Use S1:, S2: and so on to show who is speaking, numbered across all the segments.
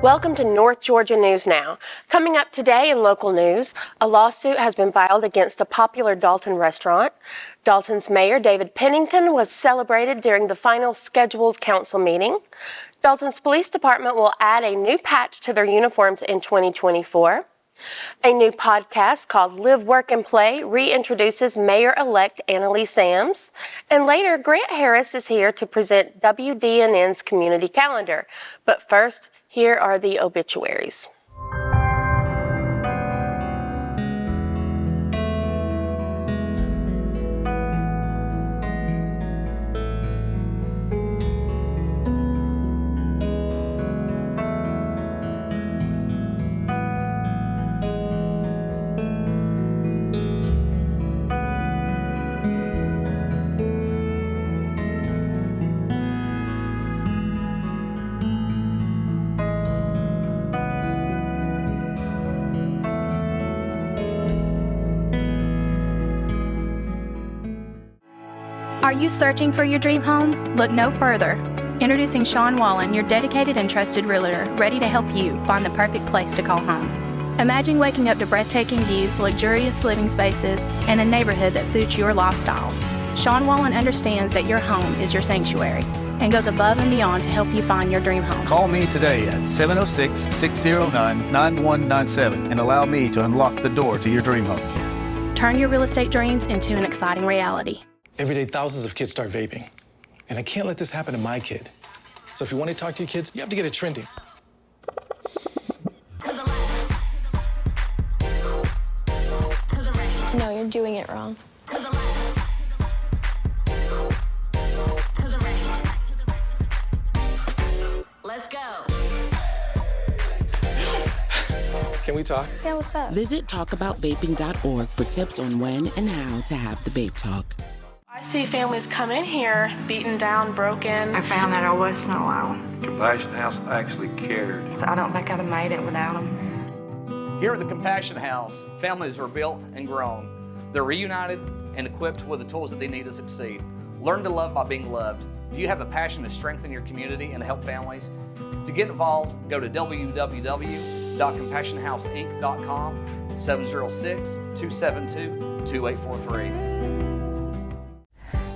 S1: Welcome to North Georgia News Now. Coming up today in local news, a lawsuit has been filed against a popular Dalton restaurant. Dalton's mayor, David Pennington, was celebrated during the final scheduled council meeting. Dalton's police department will add a new patch to their uniforms in 2024. A new podcast called Live, Work, and Play reintroduces Mayor-elect Annalee Sams. And later, Grant Harris is here to present WDNN's community calendar. But first, here are the obituaries.
S2: Are you searching for your dream home? Look no further. Introducing Sean Wallen, your dedicated and trusted realtor, ready to help you find the perfect place to call home. Imagine waking up to breathtaking views, luxurious living spaces, and a neighborhood that suits your lifestyle. Sean Wallen understands that your home is your sanctuary and goes above and beyond to help you find your dream home.
S3: Call me today at 706-609-9197 and allow me to unlock the door to your dream home.
S2: Turn your real estate dreams into an exciting reality.
S4: Every day, thousands of kids start vaping. And I can't let this happen to my kid. So if you want to talk to your kids, you have to get it trending.
S5: No, you're doing it wrong.
S6: Let's go.
S4: Can we talk?
S5: Yeah, what's up?
S6: Visit talkaboutvaping.org for tips on when and how to have the vape talk.
S7: I see families come in here beaten down, broken.
S8: I found that I wasn't alone.
S9: Compassion House actually cared.
S8: So I don't think I'd have made it without them.
S10: Here at the Compassion House, families are built and grown. They're reunited and equipped with the tools that they need to succeed. Learn to love by being loved. Do you have a passion to strengthen your community and to help families? To get involved, go to www.compassionhouseinc.com, 706-272-2843.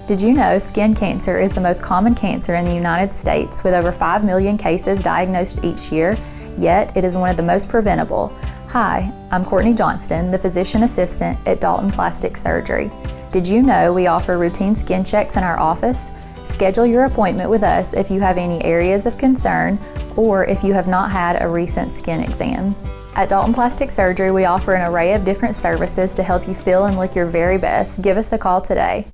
S11: Did you know skin cancer is the most common cancer in the United States with over 5 million cases diagnosed each year, yet it is one of the most preventable? Hi, I'm Courtney Johnston, the physician assistant at Dalton Plastic Surgery. Did you know we offer routine skin checks in our office? Schedule your appointment with us if you have any areas of concern or if you have not had a recent skin exam. At Dalton Plastic Surgery, we offer an array of different services to help you feel and look your very best. Give us a call today.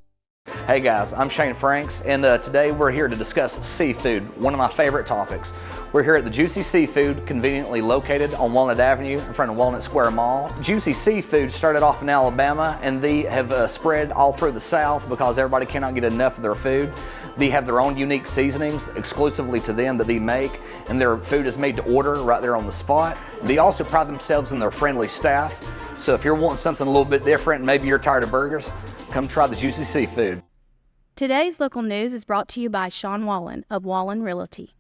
S10: Hey guys, I'm Shane Franks, and today we're here to discuss seafood, one of my favorite topics. We're here at the Juicy Seafood, conveniently located on Walnut Avenue in front of Walnut Square Mall. Juicy Seafood started off in Alabama, and they have spread all through the South because everybody cannot get enough of their food. They have their own unique seasonings exclusively to them that they make, and their food is made to order right there on the spot. They also pride themselves in their friendly staff, so if you're wanting something a little bit different, maybe you're tired of burgers, come try the Juicy Seafood.
S2: Today's local news is brought to you by Sean Wallen of Wallen Realty.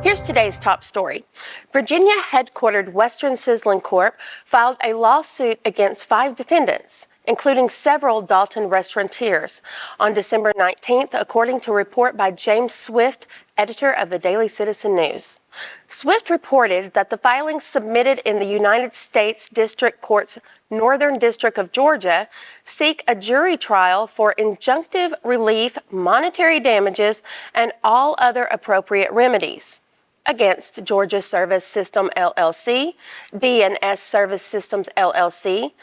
S1: Here's today's top story. Virginia headquartered Western Sizzling Corp. filed a lawsuit against 5 defendants, including several Dalton restaurateurs, on December 19th, according to a report by James Swift, editor of the Daily Citizen News. Swift reported that the filings submitted in the United States District Court's Northern District of Georgia seek a jury trial for injunctive relief, monetary damages, and all other appropriate remedies against Georgia Service System LLC, D&S Service Systems LLC,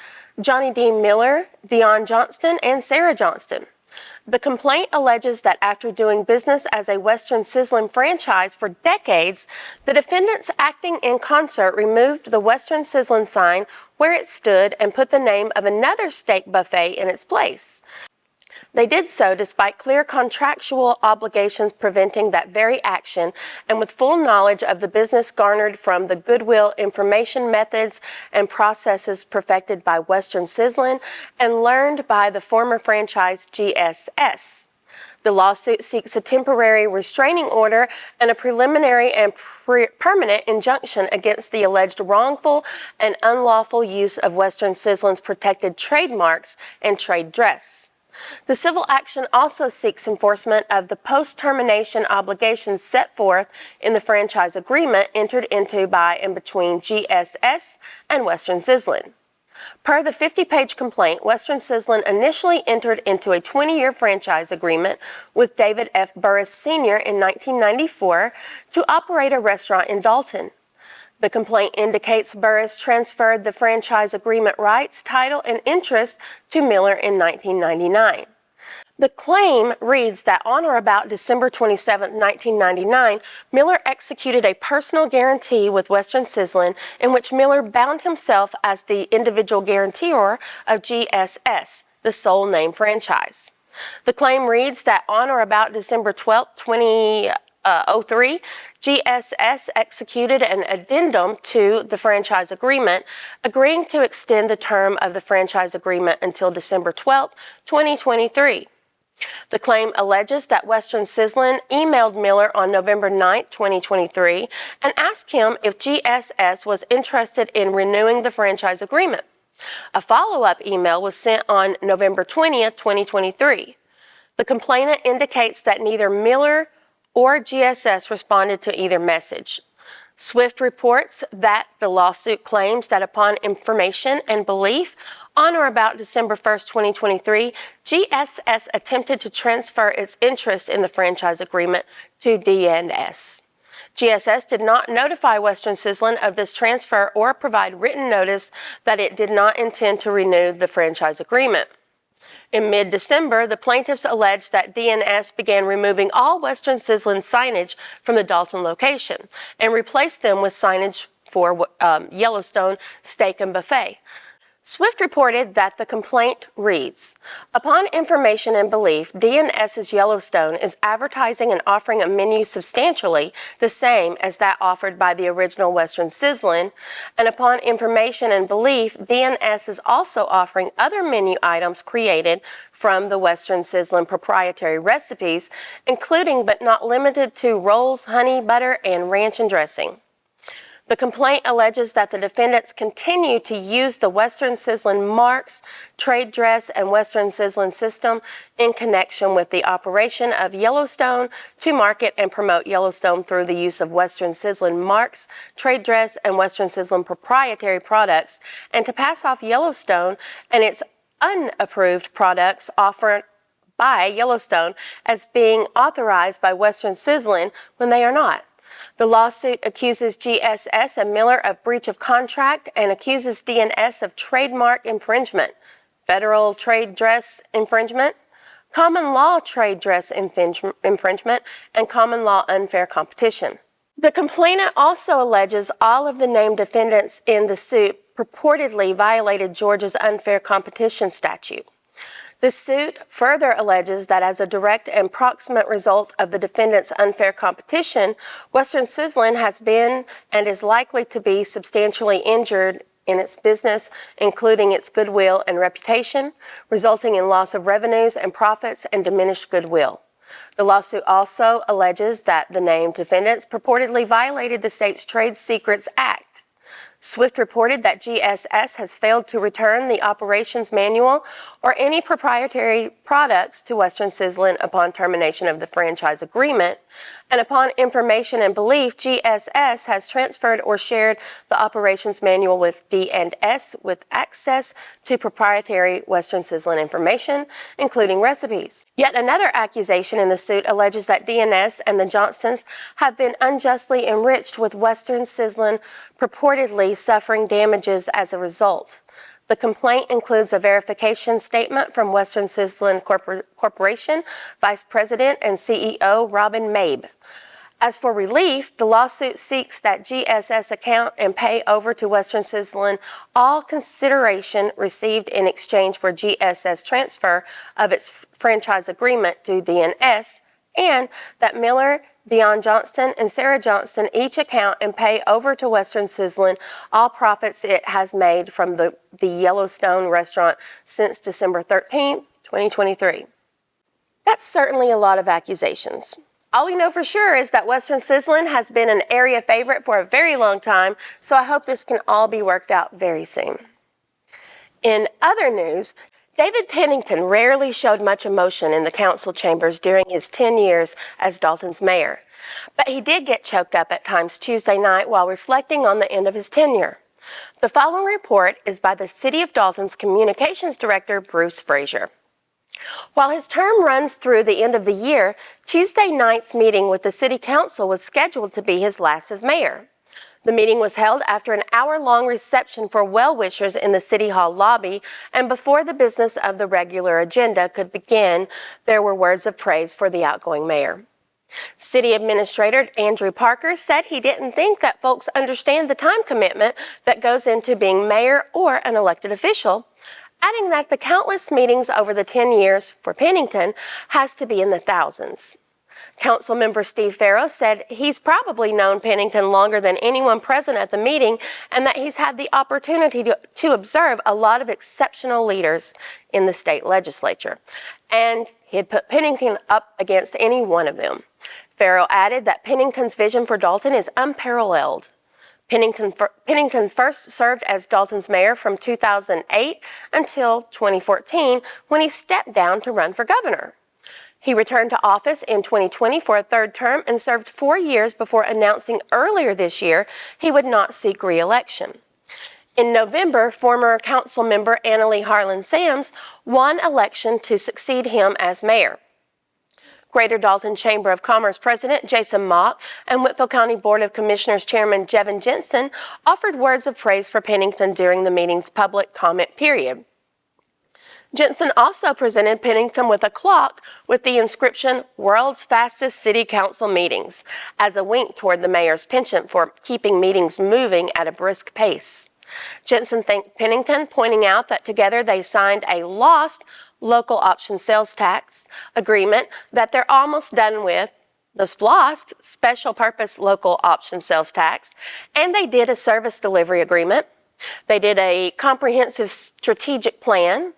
S1: Johnny D. Miller, Dion Johnston, and Sarah Johnston. The complaint alleges that after doing business as a Western Sizzling franchise for decades, the defendants acting in concert removed the Western Sizzling sign where it stood and put the name of another steak buffet in its place. They did so despite clear contractual obligations preventing that very action and with full knowledge of the business garnered from the goodwill information methods and processes perfected by Western Sizzling and learned by the former franchise GSS. The lawsuit seeks a temporary restraining order and a preliminary and permanent injunction against the alleged wrongful and unlawful use of Western Sizzlin's protected trademarks and trade dress. The civil action also seeks enforcement of the post-termination obligations set forth in the franchise agreement entered into by and between GSS and Western Sizzlin. Per the 50-page complaint, Western Sizzlin initially entered into a 20-year franchise agreement with David F. Burris Sr. in 1994 to operate a restaurant in Dalton. The complaint indicates Burris transferred the franchise agreement rights, title, and interest to Miller in 1999. The claim reads that on or about December 27, 1999, Miller executed a personal guarantee with Western Sizzlin in which Miller bound himself as the individual guarantor of GSS, the sole name franchise. The claim reads that on or about December 12, 2003, GSS executed an addendum to the franchise agreement, agreeing to extend the term of the franchise agreement until December 12, 2023. The claim alleges that Western Sizzlin emailed Miller on November 9, 2023, and asked him if GSS was interested in renewing the franchise agreement. A follow-up email was sent on November 20, 2023. The complainant indicates that neither Miller or GSS responded to either message. Swift reports that the lawsuit claims that upon information and belief, on or about December 1, 2023, GSS attempted to transfer its interest in the franchise agreement to D&S. GSS did not notify Western Sizzlin of this transfer or provide written notice that it did not intend to renew the franchise agreement. In mid-December, the plaintiffs alleged that D&S began removing all Western Sizzlin signage from the Dalton location and replaced them with signage for Yellowstone Steak and Buffet. Swift reported that the complaint reads, upon information and belief, D&S's Yellowstone is advertising and offering a menu substantially the same as that offered by the original Western Sizzlin, and upon information and belief, D&S is also offering other menu items created from the Western Sizzlin proprietary recipes, including but not limited to rolls, honey, butter, and ranch and dressing. The complaint alleges that the defendants continue to use the Western Sizzlin marks, trade dress, and Western Sizzlin system in connection with the operation of Yellowstone to market and promote Yellowstone through the use of Western Sizzlin marks, trade dress, and Western Sizzlin proprietary products, and to pass off Yellowstone and its unapproved products offered by Yellowstone as being authorized by Western Sizzlin when they are not. The lawsuit accuses GSS and Miller of breach of contract and accuses D&S of trademark infringement, federal trade dress infringement, common law trade dress infringement, and common law unfair competition. The complainant also alleges all of the named defendants in the suit purportedly violated Georgia's unfair competition statute. The suit further alleges that as a direct and proximate result of the defendant's unfair competition, Western Sizzlin has been and is likely to be substantially injured in its business, including its goodwill and reputation, resulting in loss of revenues and profits and diminished goodwill. The lawsuit also alleges that the named defendants purportedly violated the state's Trade Secrets Act. Swift reported that GSS has failed to return the operations manual or any proprietary products to Western Sizzlin upon termination of the franchise agreement, and upon information and belief, GSS has transferred or shared the operations manual with D&S with access to proprietary Western Sizzlin information, including recipes. Yet another accusation in the suit alleges that D&S and the Johnstons have been unjustly enriched with Western Sizzlin purportedly suffering damages as a result. The complaint includes a verification statement from Western Sizzlin Corporation Vice President and CEO Robin Mabe. As for relief, the lawsuit seeks that GSS account and pay over to Western Sizzlin all consideration received in exchange for GSS transfer of its franchise agreement to D&S, and that Miller, Dion Johnston, and Sarah Johnston each account and pay over to Western Sizzlin all profits it has made from the Yellowstone restaurant since December 13, 2023. That's certainly a lot of accusations. All we know for sure is that Western Sizzlin has been an area favorite for a very long time, so I hope this can all be worked out very soon. In other news, David Pennington rarely showed much emotion in the council chambers during his 10 years as Dalton's mayor, but he did get choked up at times Tuesday night while reflecting on the end of his tenure. The following report is by the City of Dalton's Communications Director, Bruce Frazier. While his term runs through the end of the year, Tuesday night's meeting with the City Council was scheduled to be his last as mayor. The meeting was held after an hour-long reception for well-wishers in the City Hall lobby, and before the business of the regular agenda could begin, there were words of praise for the outgoing mayor. City Administrator Andrew Parker said he didn't think that folks understand the time commitment that goes into being mayor or an elected official, adding that the countless meetings over the 10 years for Pennington has to be in the thousands. Councilmember Steve Farrow said he's probably known Pennington longer than anyone present at the meeting and that he's had the opportunity to observe a lot of exceptional leaders in the state legislature, and he'd put Pennington up against any one of them. Farrow added that Pennington's vision for Dalton is unparalleled. Pennington first served as Dalton's mayor from 2008 until 2014 when he stepped down to run for governor. He returned to office in 2020 for a third term and served 4 years before announcing earlier this year he would not seek re-election. In November, former council member Annalee Harlan Sams won election to succeed him as mayor. Greater Dalton Chamber of Commerce President Jason Mock and Whitfield County Board of Commissioners Chairman Jevin Jensen offered words of praise for Pennington during the meeting's public comment period. Jensen also presented Pennington with a clock with the inscription "World's Fastest City Council Meetings" as a wink toward the mayor's penchant for keeping meetings moving at a brisk pace. Jensen thanked Pennington, pointing out that together they signed a lost local option sales tax agreement that they're almost done with, the SPLOST, Special Purpose Local Option Sales Tax, and they did a service delivery agreement. They did a comprehensive strategic plan.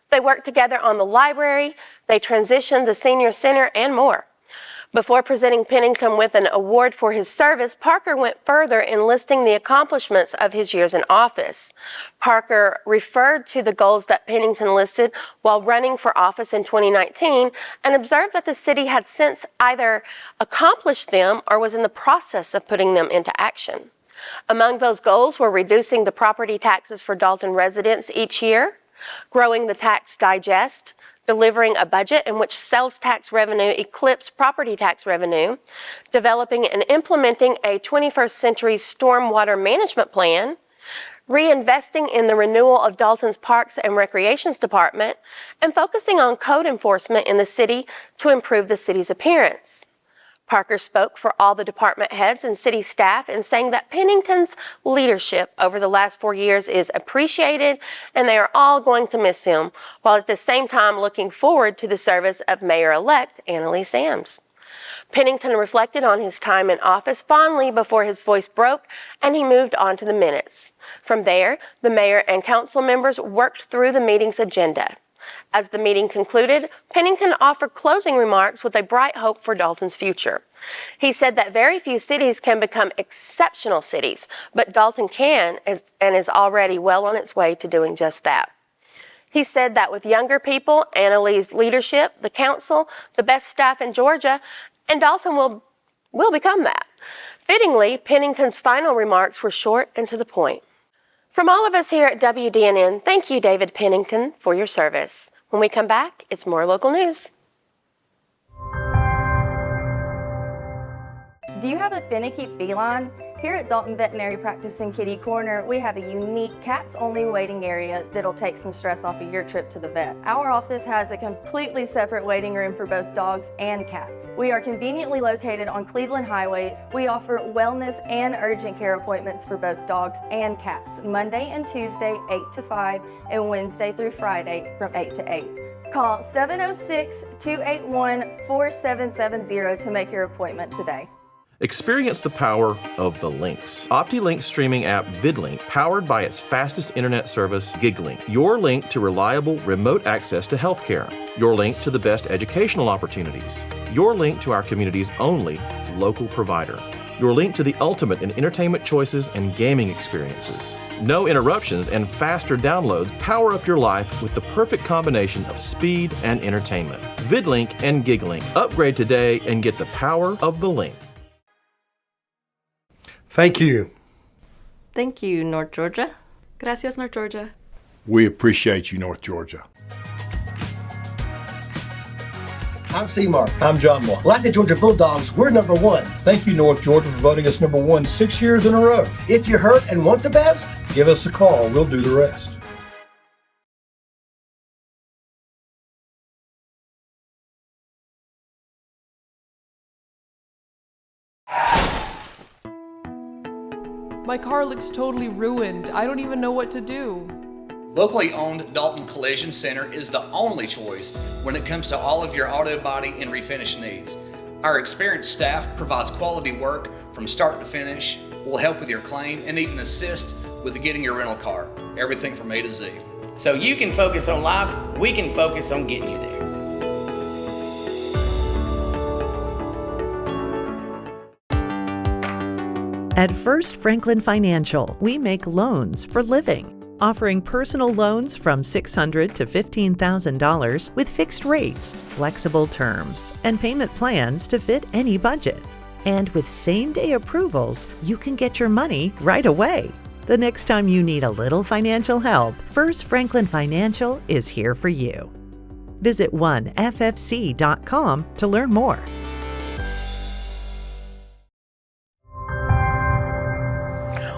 S1: They worked together on the library. They transitioned the senior center and more. Before presenting Pennington with an award for his service, Parker went further in listing the accomplishments of his years in office. Parker referred to the goals that Pennington listed while running for office in 2019 and observed that the city had since either accomplished them or was in the process of putting them into action. Among those goals were reducing the property taxes for Dalton residents each year, growing the tax digest, delivering a budget in which sales tax revenue eclipsed property tax revenue, developing and implementing a 21st century stormwater management plan, reinvesting in the renewal of Dalton's Parks and Recreations Department, and focusing on code enforcement in the city to improve the city's appearance. Parker spoke for all the department heads and city staff in saying that Pennington's leadership over the last 4 years is appreciated and they are all going to miss him, while at the same time looking forward to the service of Mayor-elect Annalee Sams. Pennington reflected on his time in office fondly before his voice broke and he moved on to the minutes. From there, the mayor and council members worked through the meeting's agenda. As the meeting concluded, Pennington offered closing remarks with a bright hope for Dalton's future. He said that very few cities can become exceptional cities, but Dalton can and is already well on its way to doing just that. He said that with younger people, Annalee's leadership, the council, the best staff in Georgia, and Dalton will become that. Fittingly, Pennington's final remarks were short and to the point. From all of us here at WDNN, thank you, David Pennington, for your service. When we come back, it's more local news.
S5: Do you have a finicky feline? Here at Dalton Veterinary Practice in Kitty Corner, we have a unique cats-only waiting area that'll take some stress off of your trip to the vet. Our office has a completely separate waiting room for both dogs and cats. We are conveniently located on Cleveland Highway. We offer wellness and urgent care appointments for both dogs and cats, Monday and Tuesday, 8 to 5, and Wednesday through Friday from 8 to 8. Call 706-281-4770 to make your appointment today.
S12: Experience the power of the Lynx. OptiLink streaming app VidLink, powered by its fastest internet service, GigLink, your link to reliable remote access to healthcare. your link to the best educational opportunities, your link to our community's only local provider, your link to the ultimate in entertainment choices and gaming experiences. No interruptions and faster downloads power up your life with the perfect combination of speed and entertainment. VidLink and GigLink. Upgrade today and get the power of the link.
S13: Thank you.
S14: Thank you, North Georgia.
S15: Gracias, North Georgia.
S13: We appreciate you, North Georgia.
S16: I'm Seymour. I'm John Moore. Like the Georgia Bulldogs, we're #1.
S17: Thank you, North Georgia, for voting us #1 6 years in a row.
S16: If you're hurt and want the best,
S17: give us a call. We'll do the rest.
S15: My car looks totally ruined. I don't even know what to do.
S10: Locally owned Dalton Collision Center is the only choice when it comes to all of your auto body and refinish needs. Our experienced staff provides quality work from start to finish, will help with your claim, and even assist with getting your rental car. Everything from A to Z.
S18: So you can focus on life, we can focus on getting you there.
S19: At First Franklin Financial, we make loans for living, offering personal loans from $600 to $15,000 with fixed rates, flexible terms, and payment plans to fit any budget. And with same-day approvals, you can get your money right away. The next time you need a little financial help, First Franklin Financial is here for you. Visit oneffc.com to learn more.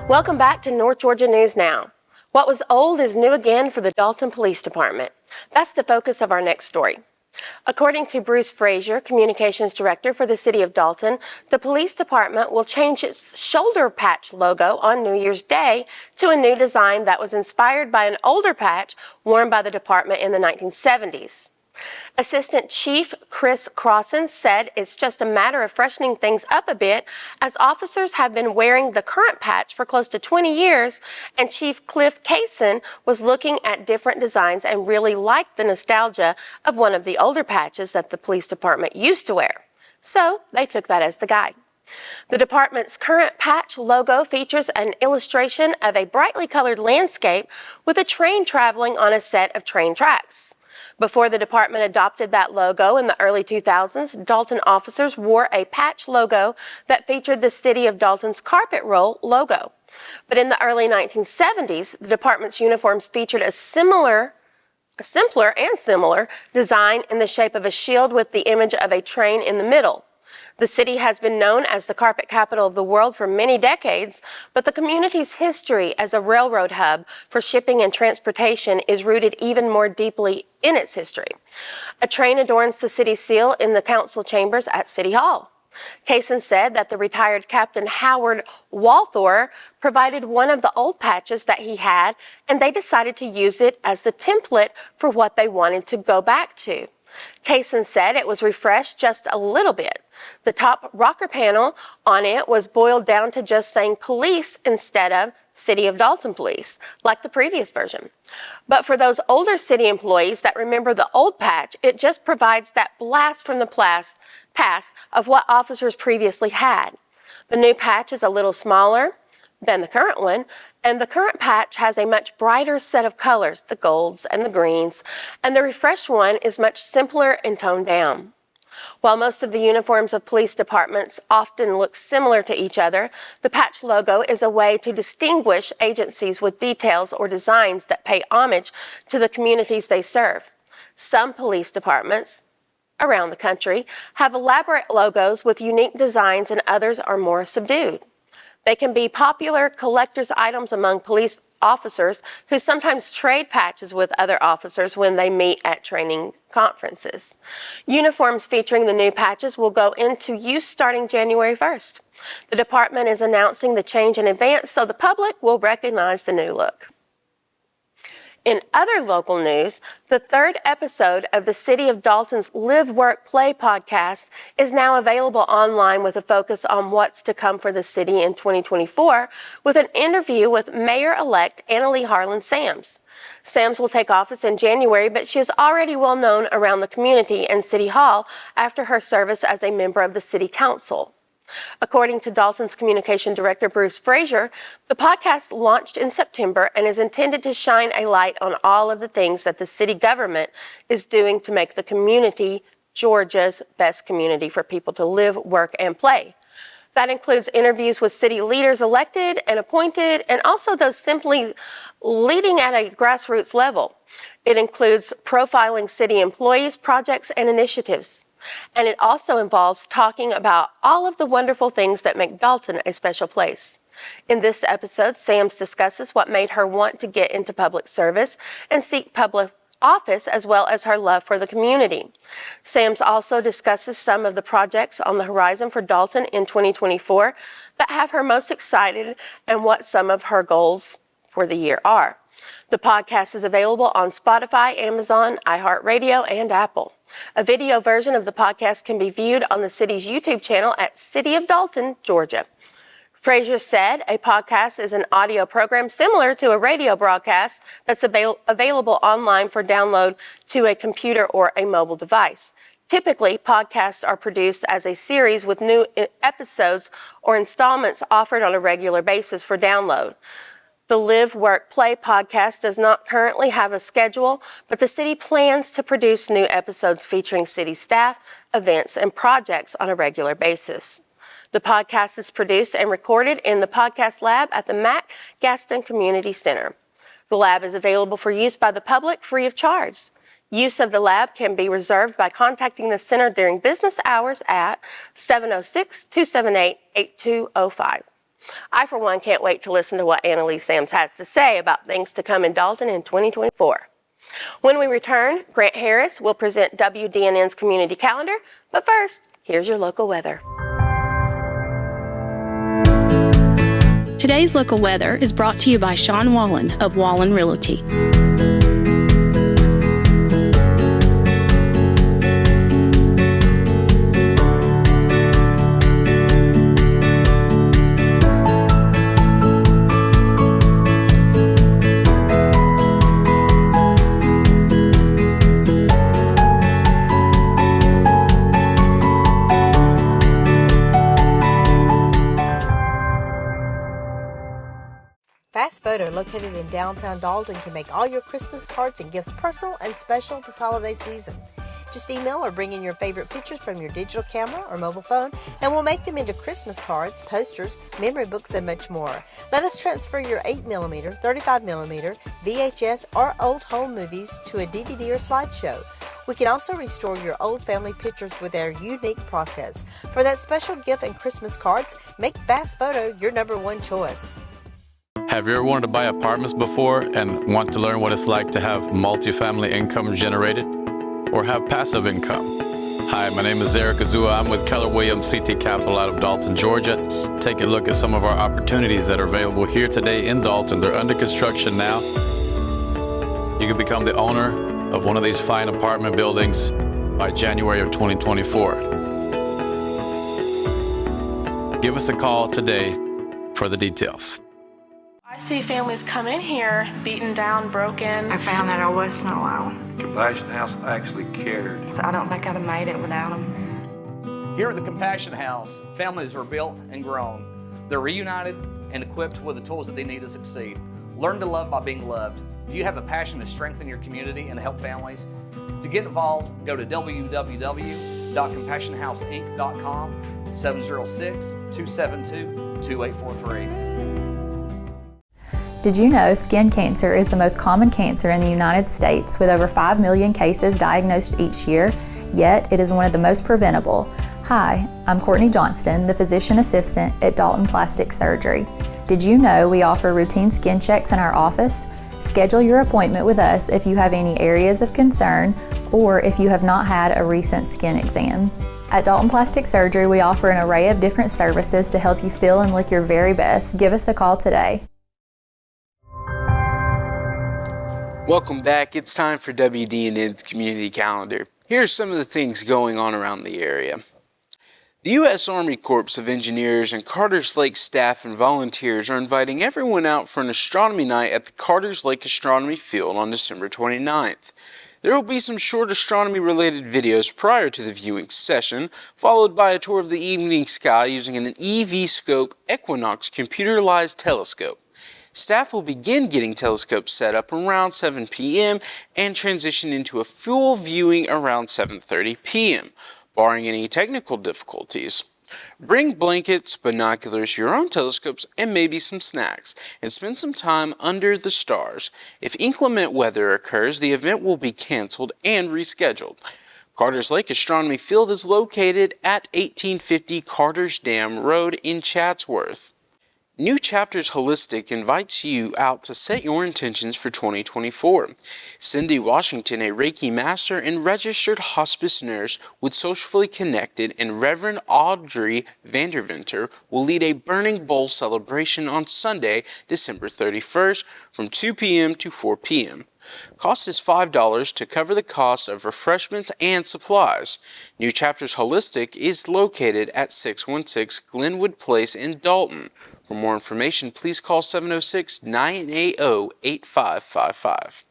S1: Welcome back to North Georgia News Now. What was old is new again for the Dalton Police Department. That's the focus of our next story. According to Bruce Frazier, Communications Director for the City of Dalton, the police department will change its shoulder patch logo on New Year's Day to a new design that was inspired by an older patch worn by the department in the 1970s. Assistant Chief Chris Crossan said it's just a matter of freshening things up a bit, as officers have been wearing the current patch for close to 20 years, and Chief Cliff Kaysen was looking at different designs and really liked the nostalgia of one of the older patches that the police department used to wear. So they took that as the guide. The department's current patch logo features an illustration of a brightly colored landscape with a train traveling on a set of train tracks. Before the department adopted that logo in the early 2000s, Dalton officers wore a patch logo that featured the City of Dalton's carpet roll logo. But in the early 1970s, the department's uniforms featured a simpler design in the shape of a shield with the image of a train in the middle. The city has been known as the carpet capital of the world for many decades, but the community's history as a railroad hub for shipping and transportation is rooted even more deeply in its history. A train adorns the city seal in the council chambers at City Hall. Kaysen said that the retired Captain Howard Walthor provided one of the old patches that he had, and they decided to use it as the template for what they wanted to go back to. Kaysen said it was refreshed just a little bit. The top rocker panel on it was boiled down to just saying police instead of City of Dalton Police, like the previous version. But for those older city employees that remember the old patch, it just provides that blast from the past of what officers previously had. The new patch is a little smaller than the current one, and the current patch has a much brighter set of colors, the golds and the greens, and the refreshed one is much simpler and toned down. While most of the uniforms of police departments often look similar to each other, the patch logo is a way to distinguish agencies with details or designs that pay homage to the communities they serve. Some police departments around the country have elaborate logos with unique designs, and others are more subdued. They can be popular collector's items among police officers who sometimes trade patches with other officers when they meet at training conferences. Uniforms featuring the new patches will go into use starting January 1st. The department is announcing the change in advance so the public will recognize the new look. In other local news, the third episode of the City of Dalton's Live, Work, Play podcast is now available online with a focus on what's to come for the city in 2024, with an interview with Mayor-elect Annalee Harlan Sams. Sams will take office in January, but she is already well known around the community and City Hall after her service as a member of the City Council. According to Dalton's Communication Director Bruce Frazier, the podcast launched in September and is intended to shine a light on all of the things that the city government is doing to make the community Georgia's best community for people to live, work, and play. That includes interviews with city leaders elected and appointed, and also those simply leading at a grassroots level. It includes profiling city employees, projects, and initiatives. And it also involves talking about all of the wonderful things that make Dalton a special place. In this episode, Sams discusses what made her want to get into public service and seek public office, as well as her love for the community. Sams also discusses some of the projects on the horizon for Dalton in 2024 that have her most excited and what some of her goals for the year are. The podcast is available on Spotify, Amazon, iHeartRadio, and Apple. A video version of the podcast can be viewed on the city's YouTube channel at City of Dalton, Georgia. Frazier said a podcast is an audio program similar to a radio broadcast that's available online for download to a computer or a mobile device. Typically, podcasts are produced as a series with new episodes or installments offered on a regular basis for download. The Live, Work, Play podcast does not currently have a schedule, but the city plans to produce new episodes featuring city staff, events, and projects on a regular basis. The podcast is produced and recorded in the Podcast Lab at the Mac Gaston Community Center. The lab is available for use by the public free of charge. Use of the lab can be reserved by contacting the center during business hours at 706-278-8205. I, for one, can't wait to listen to what Annalise Sams has to say about things to come in Dalton in 2024. When we return, Grant Harris will present WDNN's community calendar, but first, here's your local weather.
S2: Today's local weather is brought to you by Sean Wallen of Wallen Realty.
S20: Fast Photo, located in downtown Dalton, can make all your Christmas cards and gifts personal and special this holiday season. Just email or bring in your favorite pictures from your digital camera or mobile phone, and we'll make them into Christmas cards, posters, memory books, and much more. Let us transfer your 8mm, 35mm, VHS, or old home movies to a DVD or slideshow. We can also restore your old family pictures with our unique process. For that special gift and Christmas cards, make Fast Photo your #1 choice.
S21: Have you ever wanted to buy apartments before and want to learn what it's like to have multifamily income generated or have passive income? Hi, my name is Eric Azua. I'm with Keller Williams CT Capital out of Dalton, Georgia. Take a look at some of our opportunities that are available here today in Dalton. They're under construction now. You can become the owner of one of these fine apartment buildings by January of 2024. Give us a call today for the details.
S7: I see families come in here beaten down, broken.
S8: I found that I wasn't alone.
S9: Compassion House actually cared.
S8: So I don't think I'd have made it without them.
S10: Here at the Compassion House, families are built and grown. They're reunited and equipped with the tools that they need to succeed. Learn to love by being loved. Do you have a passion to strengthen your community and to help families? To get involved, go to www.compassionhouseinc.com, 706-272-2843.
S11: Did you know skin cancer is the most common cancer in the United States with over 5 million cases diagnosed each year, yet it is one of the most preventable? Hi, I'm Courtney Johnston, the physician assistant at Dalton Plastic Surgery. Did you know we offer routine skin checks in our office? Schedule your appointment with us if you have any areas of concern or if you have not had a recent skin exam. At Dalton Plastic Surgery, we offer an array of different services to help you feel and look your very best. Give us a call today.
S22: Welcome back. It's time for WDNN's Community Calendar. Here are some of the things going on around the area. The U.S. Army Corps of Engineers and Carters Lake staff and volunteers are inviting everyone out for an astronomy night at the Carters Lake Astronomy Field on December 29th. There will be some short astronomy-related videos prior to the viewing session, followed by a tour of the evening sky using an EV-scope Equinox computerized telescope. Staff will begin getting telescopes set up around 7 p.m. and transition into a full viewing around 7:30 p.m., barring any technical difficulties. Bring blankets, binoculars, your own telescopes, and maybe some snacks, and spend some time under the stars. If inclement weather occurs, the event will be canceled and rescheduled. Carters Lake Astronomy Field is located at 1850 Carters Dam Road in Chatsworth. New Chapters Holistic invites you out to set your intentions for 2024. Cindy Washington, a Reiki master and registered hospice nurse with Socially Connected, and Reverend Audrey Vanderventer will lead a Burning Bowl celebration on Sunday, December 31st from 2 p.m. to 4 p.m. Cost is $5 to cover the cost of refreshments and supplies. New Chapters Holistic is located at 616 Glenwood Place in Dalton. For more information, please call 706-980-8555.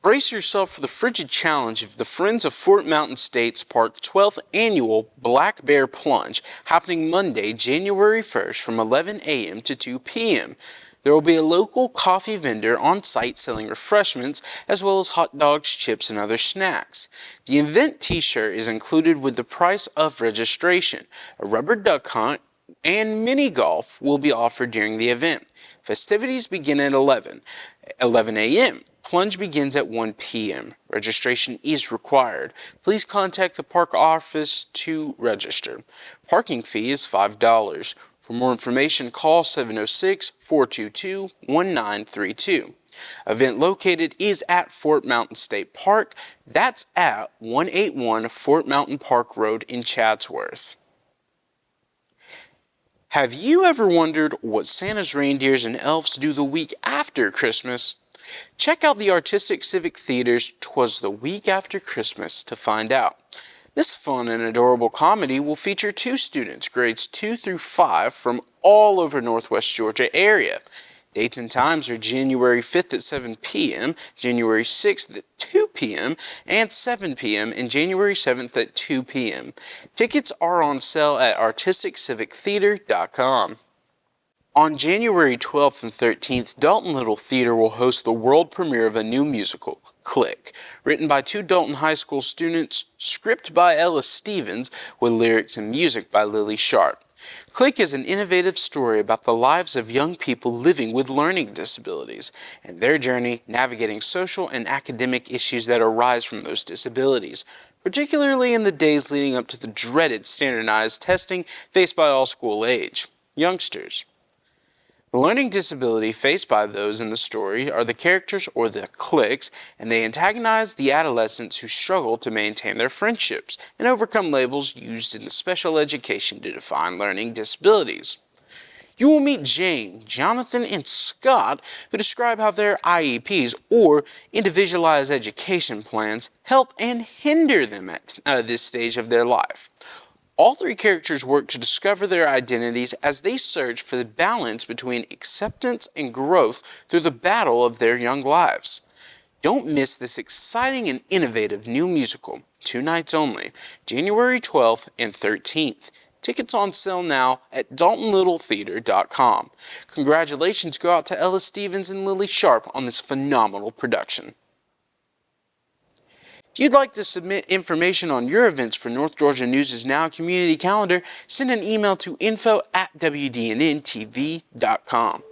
S22: Brace yourself for the frigid challenge of the Friends of Fort Mountain States Park 12th Annual Black Bear Plunge, happening Monday, January 1st from 11 a.m. to 2 p.m. There will be a local coffee vendor on site selling refreshments, as well as hot dogs, chips, and other snacks. The event t-shirt is included with the price of registration. A rubber duck hunt and mini golf will be offered during the event. Festivities begin at 11 a.m. Plunge begins at 1 p.m. Registration is required. Please contact the park office to register. Parking fee is $5. For more information, call 706-422-1932. Event located is at Fort Mountain State Park. That's at 181 Fort Mountain Park Road in Chatsworth. Have you ever wondered what Santa's reindeers and elves do the week after Christmas? Check out the Artistic Civic Theater's 'Twas the Week After Christmas to find out. This fun and adorable comedy will feature 2 students, grades 2 through 5, from all over Northwest Georgia area. Dates and times are January 5th at 7 p.m., January 6th at 2 p.m., and 7 p.m., and January 7th at 2 p.m. Tickets are on sale at artisticcivictheater.com. On January 12th and 13th, Dalton Little Theater will host the world premiere of a new musical, Click, written by 2 Dalton High School students, script by Ella Stevens, with lyrics and music by Lily Sharp. Click is an innovative story about the lives of young people living with learning disabilities and their journey navigating social and academic issues that arise from those disabilities, particularly in the days leading up to the dreaded standardized testing faced by all school-age youngsters. The learning disability faced by those in the story are the characters, or the cliques, and they antagonize the adolescents who struggle to maintain their friendships and overcome labels used in special education to define learning disabilities. You will meet Jane, Jonathan, and Scott, who describe how their IEPs, or individualized education plans, help and hinder them at this stage of their life. All 3 characters work to discover their identities as they search for the balance between acceptance and growth through the battle of their young lives. Don't miss this exciting and innovative new musical, 2 nights only, January 12th and 13th. Tickets on sale now at DaltonLittleTheater.com. Congratulations go out to Ella Stevens and Lily Sharp on this phenomenal production. If you'd like to submit information on your events for North Georgia News' Now community calendar, send an email to info@WDNNTV.com.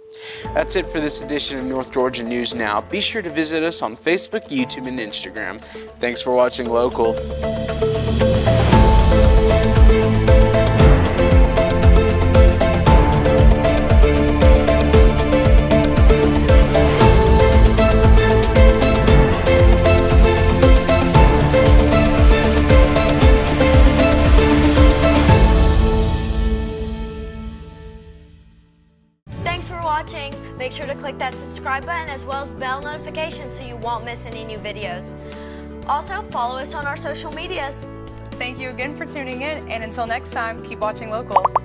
S22: That's it for this edition of North Georgia News Now. Be sure to visit us on Facebook, YouTube, and Instagram. Thanks for watching Local.
S3: Thanks for watching. Make sure to click that subscribe button as well as bell notifications so you won't miss any new videos. Also, follow us on our social medias.
S4: Thank you again for tuning in, and until next time, keep watching local.